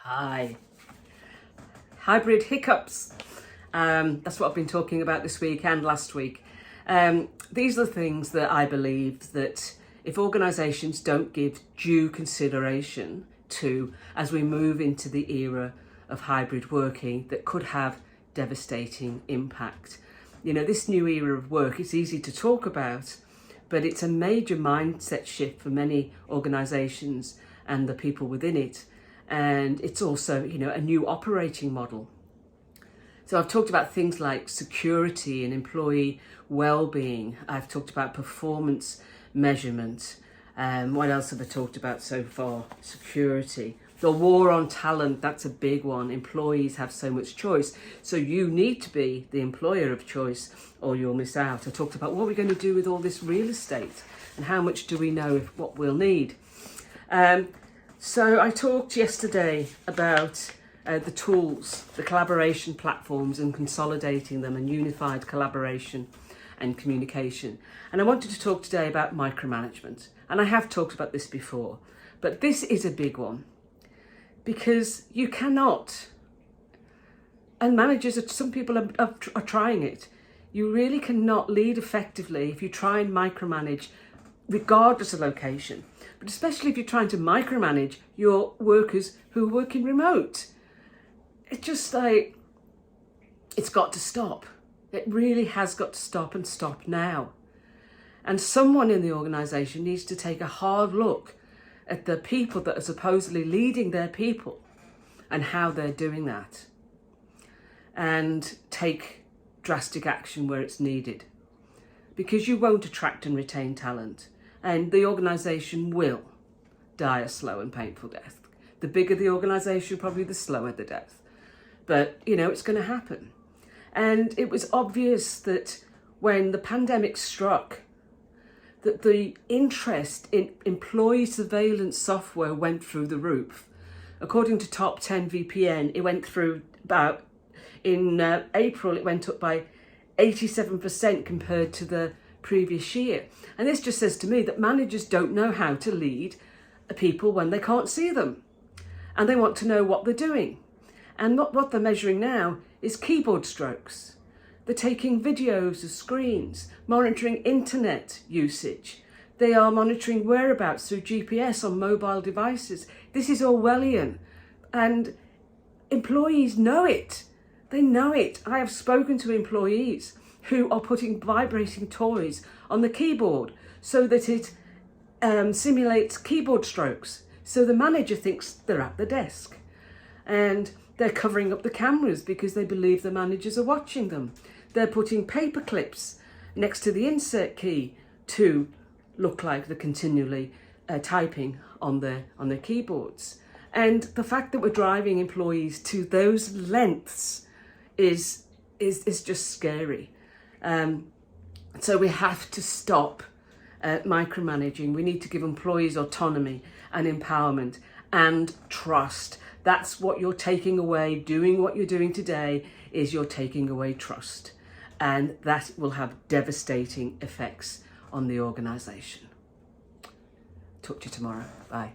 Hi. Hybrid hiccups. That's what I've been talking about this week and last week. These are the things that I believe that if organisations don't give due consideration to as we move into the era of hybrid working, that could have devastating impact. You know, this new era of work, it's easy to talk about, but it's a major mindset shift for many organisations and the people within it. And it's also, a new operating model. So I've talked about things like security and employee well-being. I've talked about performance measurement. What else have I talked about so far? Security. The war on talent, that's a big one. Employees have so much choice. So you need to be the employer of choice or you'll miss out. I talked about what we're going to do with all this real estate and how much do we know of what we'll need. So I talked yesterday about the tools, the collaboration platforms and consolidating them and unified collaboration and communication. And I wanted to talk today about micromanagement. And I have talked about this before, but this is a big one because you cannot, and managers, some people are trying it, you really cannot lead effectively if you try and micromanage regardless of location. But especially if you're trying to micromanage your workers who are working remote. It's just like, it's got to stop. It really has got to stop and stop now. And someone in the organisation needs to take a hard look at the people that are supposedly leading their people and how they're doing that. And take drastic action where it's needed. Because you won't attract and retain talent. And the organisation will die a slow and painful death. The bigger the organisation, probably the slower the death. But, it's going to happen. And it was obvious that when the pandemic struck, that the interest in employee surveillance software went through the roof. According to Top 10 VPN, it went through in April, it went up by 87% compared to the previous year. And this just says to me that managers don't know how to lead people when they can't see them. And they want to know what they're doing. And what they're measuring now is keyboard strokes. They're taking videos of screens, monitoring internet usage. They are monitoring whereabouts through GPS on mobile devices. This is Orwellian. And employees know it. They know it. I have spoken to employees who are putting vibrating toys on the keyboard so that it simulates keyboard strokes. So the manager thinks they're at the desk. And they're covering up the cameras because they believe the managers are watching them. They're putting paper clips next to the insert key to look like they're continually typing on their keyboards. And the fact that we're driving employees to those lengths is just scary. So we have to stop micromanaging. We need to give employees autonomy and empowerment and trust. That's what you're taking away. Doing what you're doing today is you're taking away trust. And that will have devastating effects on the organisation. Talk to you tomorrow. Bye.